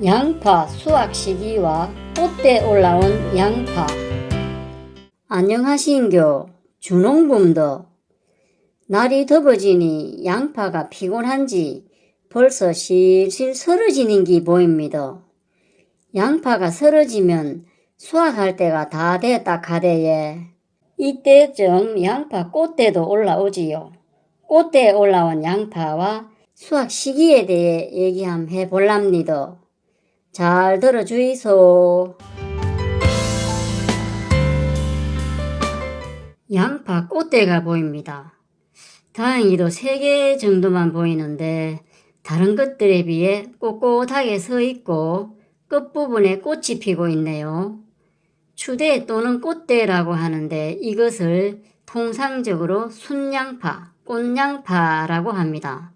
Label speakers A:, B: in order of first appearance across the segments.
A: 양파 수확 시기와 꽃대 올라온 양파. 안녕하신교 주농분도. 날이 더워지니 양파가 피곤한지 벌써 실실 설어지는 기 보입니다. 양파가 설어지면 수확할 때가 다 됐다 카대에 이때쯤 양파 꽃대도 올라오지요. 꽃대에 올라온 양파와 수확 시기에 대해 얘기 한번 해볼랍니다. 잘 들어주이소. 양파 꽃대가 보입니다. 다행히도 3개 정도만 보이는데 다른 것들에 비해 꼿꼿하게 서 있고 끝부분에 꽃이 피고 있네요. 추대 또는 꽃대라고 하는데 이것을 통상적으로 순양파, 꽃양파라고 합니다.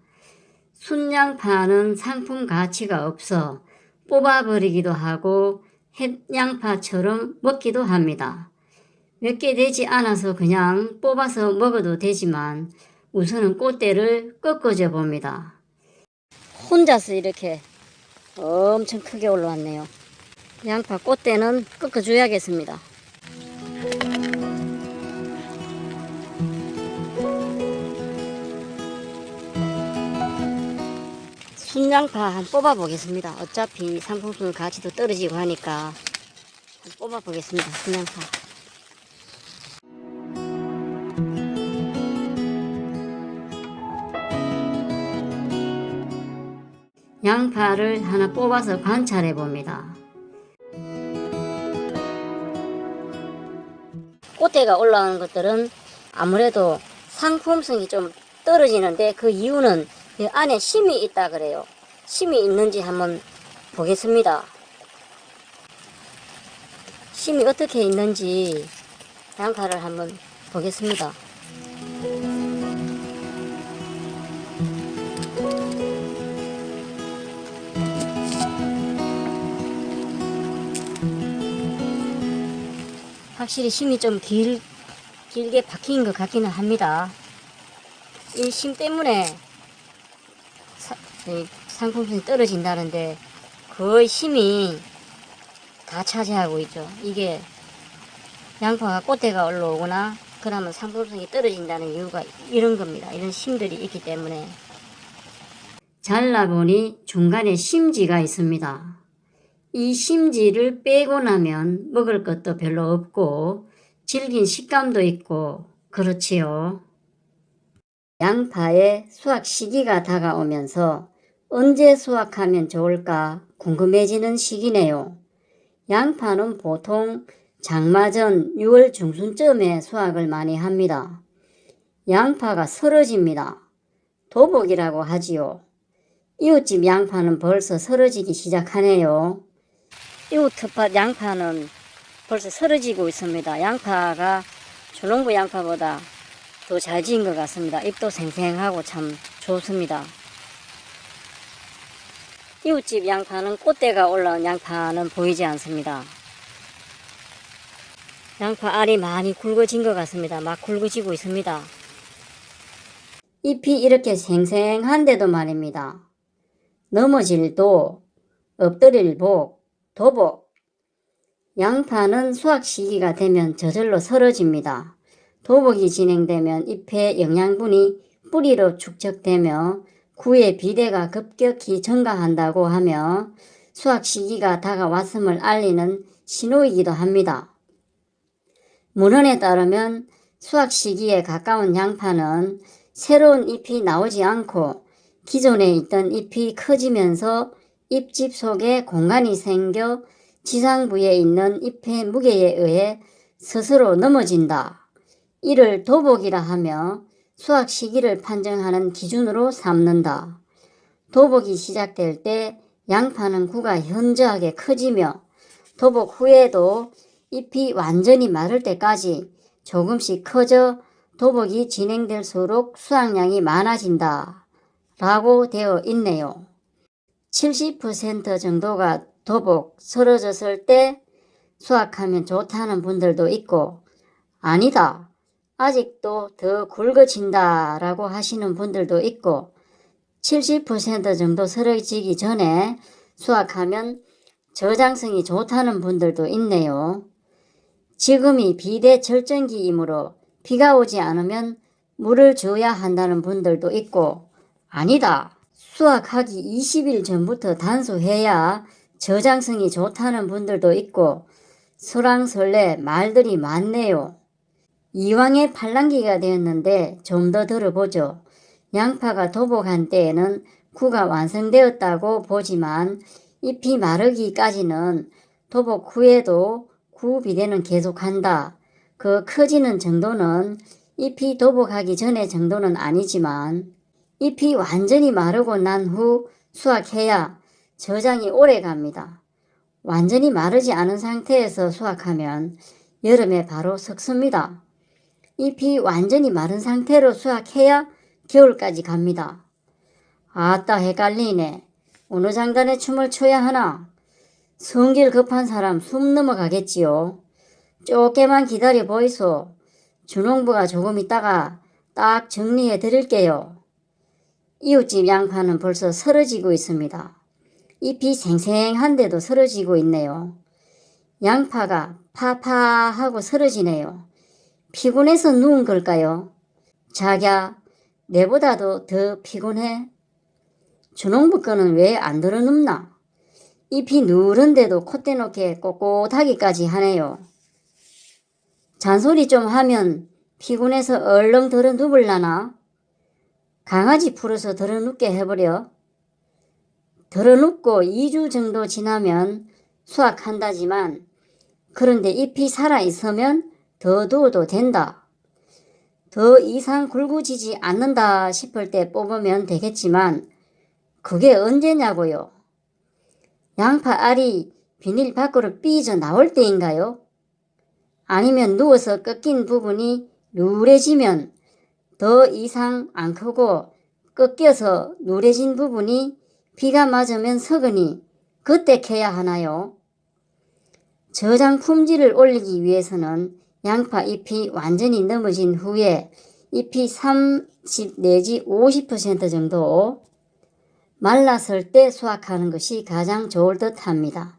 A: 순양파는 상품 가치가 없어 뽑아버리기도 하고 햇양파처럼 먹기도 합니다. 몇 개 되지 않아서 그냥 뽑아서 먹어도 되지만 우선은 꽃대를 꺾어줘 봅니다. 혼자서 이렇게 엄청 크게 올라왔네요. 양파 꽃대는 꺾어줘야겠습니다. 순양파 한번 뽑아보겠습니다. 어차피 상품성 가치도 떨어지고 하니까 뽑아보겠습니다. 순양파. 양파를 하나 뽑아서 관찰해 봅니다. 꽃대가 올라오는 것들은 아무래도 상품성이 좀 떨어지는데 그 이유는 이 안에 심이 있다 그래요. 심이 있는지 한번 보겠습니다. 심이 어떻게 있는지 양파를 한번 보겠습니다. 확실히 심이 좀 길게 박힌 것 같기는 합니다. 이 심 때문에 상품성이 떨어진다는데 거의 심이 다 차지하고 있죠. 이게 양파가 꽃대가 올라오거나 그러면 상품성이 떨어진다는 이유가 이런 겁니다. 이런 심들이 있기 때문에. 잘라보니 중간에 심지가 있습니다. 이 심지를 빼고 나면 먹을 것도 별로 없고 질긴 식감도 있고 그렇지요. 양파의 수확 시기가 다가오면서 언제 수확하면 좋을까 궁금해지는 시기네요. 양파는 보통 장마 전 6월 중순쯤에 수확을 많이 합니다. 양파가 설어집니다. 도복이라고 하지요. 이웃집 양파는 벌써 설어지기 시작하네요. 이웃 텃밭 양파는 벌써 설어지고 있습니다. 양파가 주농부 양파보다 더 잘 지은 것 같습니다. 잎도 생생하고 참 좋습니다. 이웃집 양파는 꽃대가 올라온 양파는 보이지 않습니다. 양파 알이 많이 굵어진 것 같습니다. 막 굵어지고 있습니다. 잎이 이렇게 생생한데도 말입니다. 넘어질 도, 엎드릴 복, 도복. 양파는 수확 시기가 되면 저절로 설어집니다. 도복이 진행되면 잎의 영양분이 뿌리로 축적되며 구의 비대가 급격히 증가한다고 하며 수확 시기가 다가왔음을 알리는 신호이기도 합니다. 문헌에 따르면 수확 시기에 가까운 양파는 새로운 잎이 나오지 않고 기존에 있던 잎이 커지면서 잎집 속에 공간이 생겨 지상부에 있는 잎의 무게에 의해 스스로 넘어진다. 이를 도복이라 하며 수확 시기를 판정하는 기준으로 삼는다. 도복이 시작될 때 양파는 구가 현저하게 커지며 도복 후에도 잎이 완전히 마를 때까지 조금씩 커져 도복이 진행될수록 수확량이 많아진다 라고 되어 있네요. 70% 정도가 도복 설어졌을 때 수확하면 좋다는 분들도 있고 아니다. 아직도 더 굵어진다 라고 하시는 분들도 있고 70% 정도 설어지기 전에 수확하면 저장성이 좋다는 분들도 있네요. 지금이 비대절정기이므로 비가 오지 않으면 물을 줘야 한다는 분들도 있고, 아니다, 수확하기 20일 전부터 단수해야 저장성이 좋다는 분들도 있고, 설왕설래 말들이 많네요. 이왕에 팔랑기가 되었는데 좀 더 들어보죠. 양파가 도복한 때에는 구가 완성되었다고 보지만 잎이 마르기까지는 도복 후에도 구 비대는 계속한다. 그 커지는 정도는 잎이 도복하기 전의 정도는 아니지만 잎이 완전히 마르고 난 후 수확해야 저장이 오래 갑니다. 완전히 마르지 않은 상태에서 수확하면 여름에 바로 썩습니다. 잎이 완전히 마른 상태로 수확해야 겨울까지 갑니다. 아따 헷갈리네. 어느 장단에 춤을 춰야 하나? 성질 급한 사람 숨 넘어가겠지요. 쪼게만 기다려 보이소. 주농부가 조금 있다가 딱 정리해 드릴게요. 이웃집 양파는 벌써 설어지고 있습니다. 잎이 생생한데도 설어지고 있네요. 양파가 파파하고 설어지네요. 피곤해서 누운 걸까요? 자기야, 내보다도 더 피곤해? 주농부 거는 왜 안 들어눕나? 잎이 누른데도 콧대 놓게 꼿꼿하기까지 하네요. 잔소리 좀 하면 피곤해서 얼렁 들어눕을라나? 강아지 풀어서 들어눕게 해버려. 들어눕고 2주 정도 지나면 수확한다지만 그런데 잎이 살아있으면 더 두어도 된다. 더 이상 굵어지지 않는다 싶을 때 뽑으면 되겠지만 그게 언제냐고요? 양파 알이 비닐 밖으로 삐져 나올 때인가요? 아니면 누워서 꺾인 부분이 누래지면 더 이상 안 크고 꺾여서 누래진 부분이 비가 맞으면 썩으니 그때 캐야 하나요? 저장 품질을 올리기 위해서는 양파 잎이 완전히 넘어진 후에 잎이 30 내지 50% 정도 말랐을 때 수확하는 것이 가장 좋을 듯 합니다.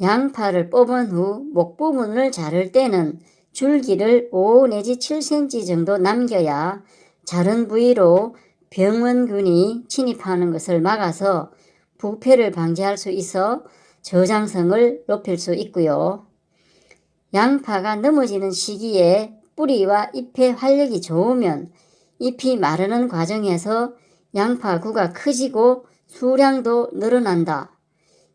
A: 양파를 뽑은 후 목 부분을 자를 때는 줄기를 5 내지 7cm 정도 남겨야 자른 부위로 병원균이 침입하는 것을 막아서 부패를 방지할 수 있어 저장성을 높일 수 있고요. 양파가 넘어지는 시기에 뿌리와 잎의 활력이 좋으면 잎이 마르는 과정에서 양파구가 커지고 수량도 늘어난다.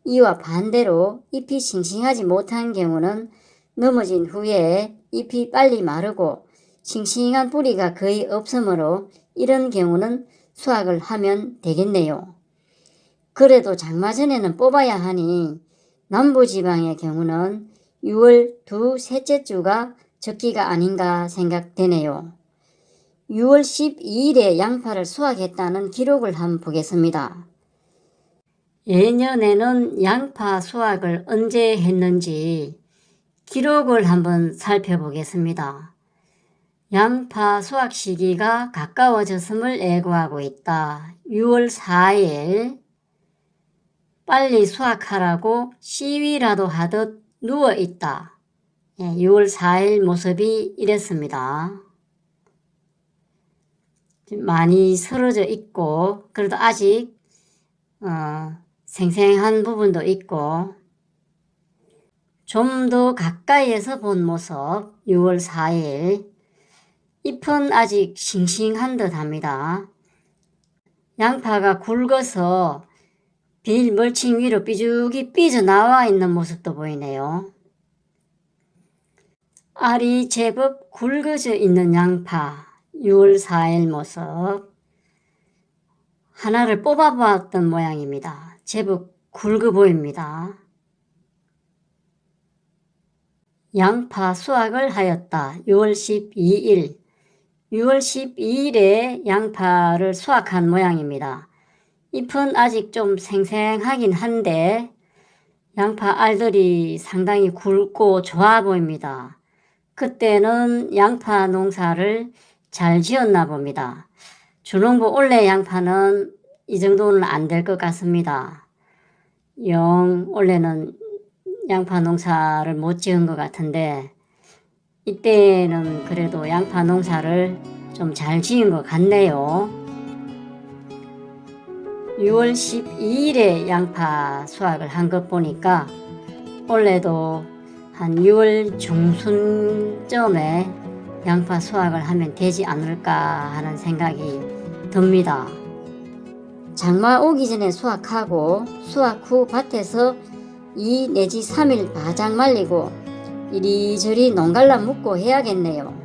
A: 이와 반대로 잎이 싱싱하지 못한 경우는 넘어진 후에 잎이 빨리 마르고 싱싱한 뿌리가 거의 없으므로 이런 경우는 수확을 하면 되겠네요. 그래도 장마 전에는 뽑아야 하니 남부지방의 경우는 6월 두셋째 주가 적기가 아닌가 생각되네요. 6월 12일에 양파를 수확했다는 기록을 한번 보겠습니다. 예년에는 양파 수확을 언제 했는지 기록을 한번 살펴보겠습니다. 양파 수확 시기가 가까워졌음을 예고하고 있다. 6월 4일 빨리 수확하라고 시위라도 하듯 누워있다. 6월 4일 모습이 이랬습니다. 많이 설어져 있고 그래도 아직 생생한 부분도 있고 좀 더 가까이에서 본 모습 6월 4일 잎은 아직 싱싱한 듯 합니다. 양파가 굵어서 비닐 멀칭 위로 삐죽이 삐져나와 있는 모습도 보이네요. 알이 제법 굵어져 있는 양파 6월 4일 모습 하나를 뽑아보았던 모양입니다. 제법 굵어 보입니다. 양파 수확을 하였다. 6월 12일 6월 12일에 양파를 수확한 모양입니다. 잎은 아직 좀 생생하긴 한데 양파 알들이 상당히 굵고 좋아 보입니다. 그때는 양파 농사를 잘 지었나 봅니다. 주농부 올해 양파는 이 정도는 안 될 것 같습니다. 영 원래는 양파 농사를 못 지은 것 같은데 이때는 그래도 양파 농사를 좀 잘 지은 것 같네요. 6월 12일에 양파 수확을 한 것 보니까 올해도 한 6월 중순쯤에 양파 수확을 하면 되지 않을까 하는 생각이 듭니다. 장마 오기 전에 수확하고 수확 후 밭에서 2 내지 3일 바짝 말리고 이리저리 농갈라 묻고 해야겠네요.